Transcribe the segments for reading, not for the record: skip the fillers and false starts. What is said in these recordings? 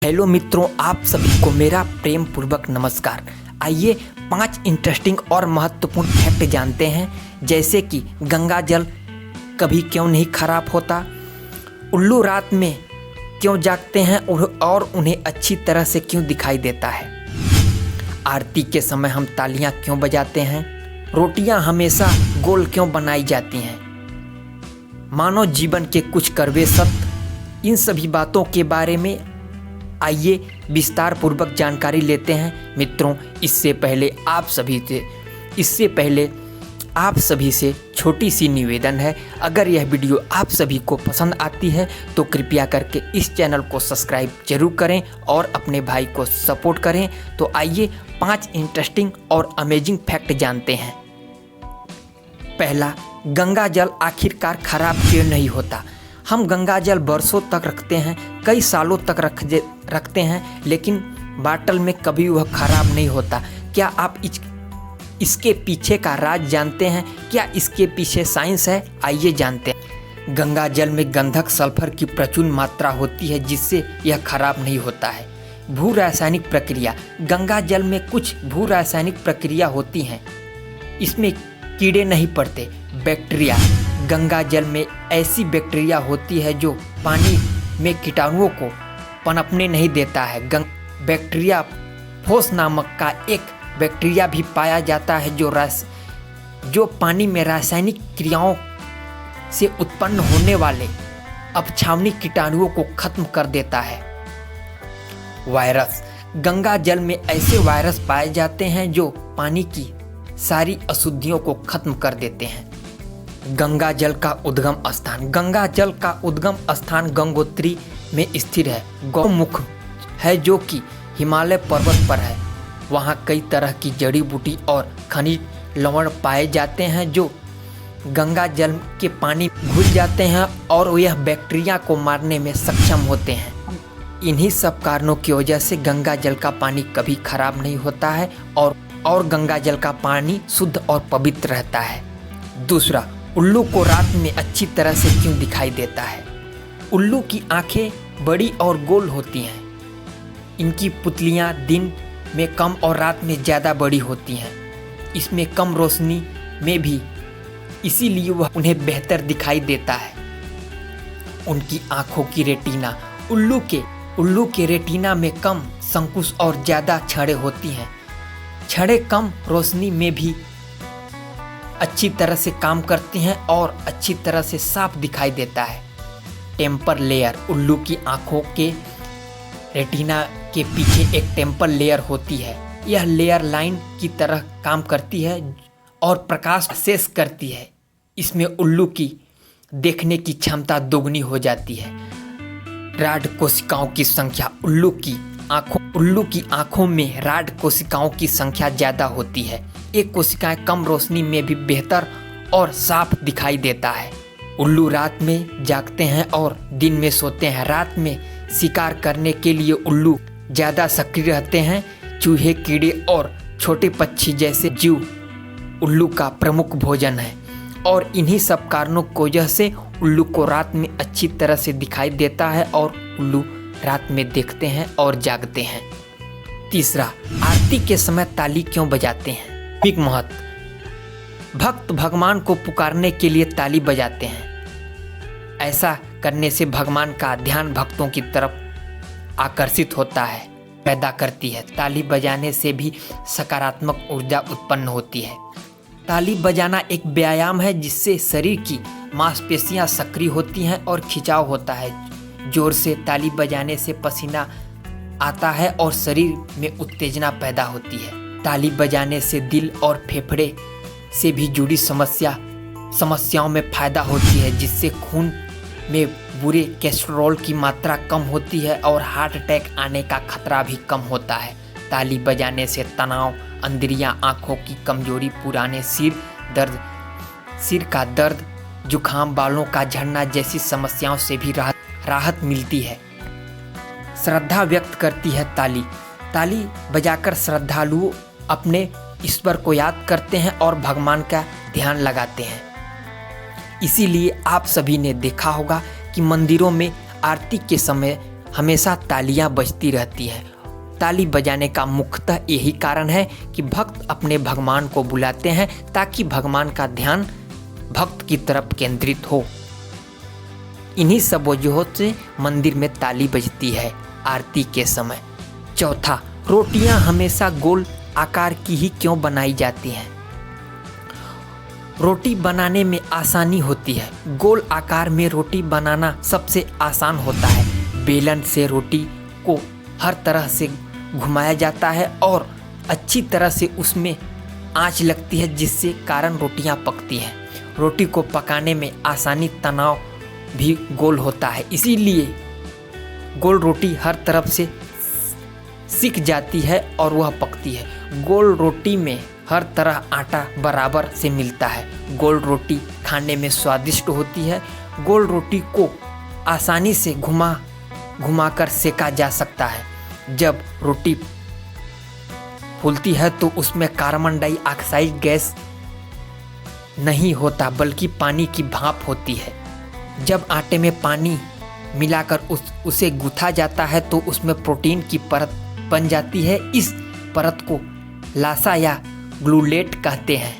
Hello मित्रों, आप सभी को मेरा प्रेम पूर्वक नमस्कार। आइए 5 इंटरेस्टिंग और महत्वपूर्ण फैक्ट जानते हैं, जैसे कि गंगा जल कभी क्यों नहीं खराब होता, उल्लू रात में क्यों जागते हैं और उन्हें अच्छी तरह से क्यों दिखाई देता है, आरती के समय हम तालियां क्यों बजाते हैं, रोटियां हमेशा गोल क्यों बनाई जाती हैं, मानव जीवन के कुछ कड़वे सत्य। इन सभी बातों के बारे में आइए विस्तार पूर्वक जानकारी लेते हैं। मित्रों, इससे पहले आप सभी से छोटी सी निवेदन है, अगर यह वीडियो आप सभी को पसंद आती है तो कृपया करके इस चैनल को सब्सक्राइब जरूर करें और अपने भाई को सपोर्ट करें। तो आइए 5 इंटरेस्टिंग और अमेजिंग फैक्ट जानते हैं। पहला, गंगा जल आखिरकार खराब क्यों नहीं होता। हम गंगा जल बरसों तक रखते हैं, कई सालों तक रखते हैं, लेकिन बाटल में कभी वह खराब नहीं होता। क्या आप इसके पीछे का राज जानते हैं? क्या इसके पीछे साइंस है? आइए जानते हैं। गंगा जल में गंधक सल्फर की प्रचुर मात्रा होती है, जिससे यह खराब नहीं होता है। भू रासायनिक प्रक्रिया, गंगा जल में कुछ भू रासायनिक प्रक्रिया होती हैं, इसमें कीड़े नहीं पड़ते। बैक्टीरिया, गंगा जल में ऐसी बैक्टीरिया होती है जो पानी में कीटाणुओं को पनपने नहीं देता है। बैक्टीरिया फोस नामक का एक बैक्टीरिया भी पाया जाता है जो पानी में रासायनिक क्रियाओं से उत्पन्न होने वाले अपछावनी कीटाणुओं को खत्म कर देता है। वायरस, गंगा जल में ऐसे वायरस पाए जाते हैं जो पानी की सारी अशुद्धियों को खत्म कर देते हैं। गंगा जल का उद्गम स्थान, गंगा जल का उद्गम स्थान गंगोत्री में स्थित है। गौमुख है जो कि हिमालय पर्वत पर है। वहाँ कई तरह की जड़ी बूटी और खनिज लवण पाए जाते हैं जो गंगा जल के पानी घुल जाते हैं और यह बैक्टीरिया को मारने में सक्षम होते हैं। इन्हीं सब कारणों की वजह से गंगा जल का पानी कभी खराब नहीं होता है और गंगा जल का पानी शुद्ध और पवित्र रहता है। दूसरा, उल्लू को रात में अच्छी तरह से क्यों दिखाई देता है। उल्लू की आंखें बड़ी और गोल होती हैं। इनकी पुतलियां दिन में कम और रात में ज़्यादा बड़ी होती हैं। इसमें कम रोशनी में भी, इसीलिए वह उन्हें बेहतर दिखाई देता है। उनकी आंखों की रेटिना, उल्लू के रेटिना में कम संकुश और ज़्यादा छड़ें होती हैं। छड़ें कम रोशनी में भी अच्छी तरह से काम करती हैं और अच्छी तरह से साफ दिखाई देता है। टेम्पर लेयर, उल्लू की आंखों के रेटिना के पीछे एक टेम्पर लेयर होती है। यह लेयर लाइन की तरह काम करती है और प्रकाश शेष करती है। इसमें उल्लू की देखने की क्षमता दोगुनी हो जाती है। राड कोशिकाओं की संख्या, उल्लू की आंखों में राड कोशिकाओं की संख्या ज़्यादा होती है। एक कोशिकाएं कम रोशनी में भी बेहतर और साफ दिखाई देता है। उल्लू रात में जागते हैं और दिन में सोते हैं। रात में शिकार करने के लिए उल्लू ज़्यादा सक्रिय रहते हैं। चूहे, कीड़े और छोटे पक्षी जैसे जीव उल्लू का प्रमुख भोजन है और इन्हीं सब कारणों की वजह से उल्लू को रात में अच्छी तरह से दिखाई देता है और उल्लू रात में देखते हैं और जागते हैं। तीसरा, आरती के समय ताली क्यों बजाते हैं। एक महत्व, भक्त भगवान को पुकारने के लिए ताली बजाते हैं। ऐसा करने से भगवान का ध्यान भक्तों की तरफ आकर्षित होता है, पैदा करती है। ताली बजाने से भी सकारात्मक ऊर्जा उत्पन्न होती है। ताली बजाना एक व्यायाम है जिससे शरीर की मांसपेशियां सक्रिय होती हैं और खिंचाव होता है। जोर से ताली बजाने से पसीना आता है और शरीर में उत्तेजना पैदा होती है। ताली बजाने से दिल और फेफड़े से भी जुड़ी समस्याओं में फायदा होती है, जिससे खून में बुरे कोलेस्ट्रॉल की मात्रा कम होती है और हार्ट अटैक आने का खतरा भी कम होता है। ताली बजाने से तनाव, अंदरियां, आँखों की कमजोरी, पुराने सिर का दर्द, जुखाम, बालों का झड़ना जैसी समस्याओं से भी राहत मिलती है। श्रद्धा व्यक्त करती है ताली बजाकर श्रद्धालु अपने ईश्वर को याद करते हैं और भगवान का ध्यान लगाते हैं। इसीलिए आप सभी ने देखा होगा कि मंदिरों में आरती के समय हमेशा तालियां बजती रहती हैं। ताली बजाने का मुख्यतः यही कारण है कि भक्त अपने भगवान को बुलाते हैं ताकि भगवान का ध्यान भक्त की तरफ केंद्रित हो। इन्हीं सब वजहों से मंदिर में ताली बजती है आरती के समय। चौथा, रोटियां हमेशा गोल आकार की ही क्यों बनाई जाती हैं? रोटी बनाने में आसानी होती है। गोल आकार में रोटी बनाना सबसे आसान होता है। बेलन से रोटी को हर तरह से घुमाया जाता है और अच्छी तरह से उसमें आंच लगती है, जिससे कारण रोटियां पकती हैं। रोटी को पकाने में आसानी, तनाव भी गोल होता है, इसीलिए गोल रोटी हर तरफ से सिक जाती है और वह पकती है। गोल रोटी में हर तरह आटा बराबर से मिलता है। गोल रोटी खाने में स्वादिष्ट होती है। गोल रोटी को आसानी से घुमाकर सेका जा सकता है। जब रोटी फूलती है तो उसमें कार्बन डाइऑक्साइड गैस नहीं होता, बल्कि पानी की भाप होती है। जब आटे में पानी मिलाकर उसे गूंथा जाता है तो उसमें प्रोटीन की परत बन जाती है। इस परत को लासा या ग्लूलेट कहते हैं।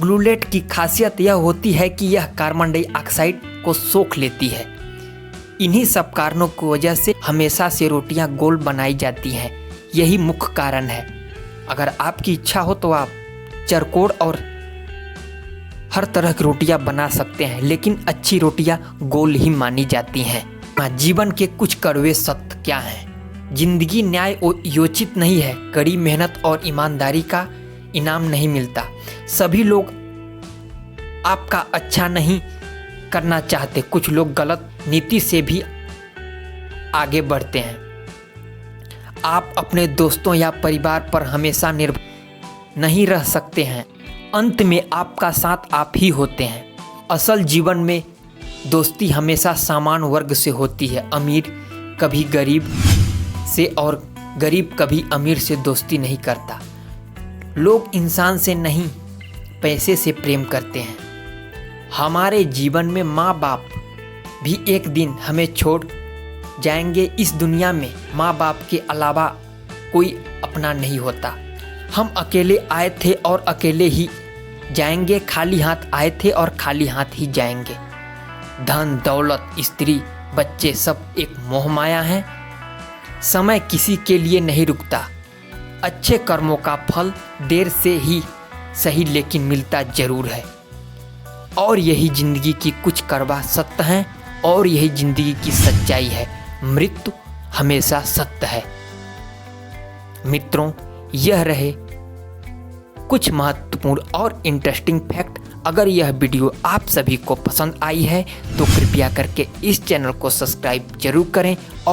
ग्लूलेट की खासियत यह होती है कि यह कार्बन डाइऑक्साइड को सोख लेती है। इन्हीं सब कारणों की वजह से हमेशा से रोटियां गोल बनाई जाती हैं। यही मुख्य कारण है। अगर आपकी इच्छा हो तो आप चरकोर और हर तरह की रोटियां बना सकते हैं, लेकिन अच्छी रोटियां गोल ही मानी जाती हैं। जीवन के कुछ कड़वे सत्य क्या हैं? जिंदगी न्याय और योचित नहीं है। कड़ी मेहनत और ईमानदारी का इनाम नहीं मिलता। सभी लोग आपका अच्छा नहीं करना चाहते। कुछ लोग गलत नीति से भी आगे बढ़ते हैं। आप अपने दोस्तों या परिवार पर हमेशा निर्भर नहीं रह सकते हैं। अंत में आपका साथ आप ही होते हैं। असल जीवन में दोस्ती हमेशा समान वर्ग से होती है। अमीर कभी गरीब से और गरीब कभी अमीर से दोस्ती नहीं करता। लोग इंसान से नहीं, पैसे से प्रेम करते हैं। हमारे जीवन में माँ बाप भी एक दिन हमें छोड़ जाएंगे। इस दुनिया में माँ बाप के अलावा कोई अपना नहीं होता। हम अकेले आए थे और अकेले ही जाएंगे। खाली हाथ आए थे और खाली हाथ ही जाएंगे। धन, दौलत, स्त्री, बच्चे सब एक मोह माया है। समय किसी के लिए नहीं रुकता। अच्छे कर्मों का फल देर से ही सही, लेकिन मिलता जरूर है। और यही जिंदगी की कुछ कड़वा सत्य हैं और यही जिंदगी की सच्चाई है। मृत्यु हमेशा सत्य है। मित्रों, यह रहे कुछ महत्वपूर्ण और इंटरेस्टिंग फैक्ट। अगर यह वीडियो आप सभी को पसंद आई है तो कृपया करके इस चैनल को सब्सक्राइब जरूर करें और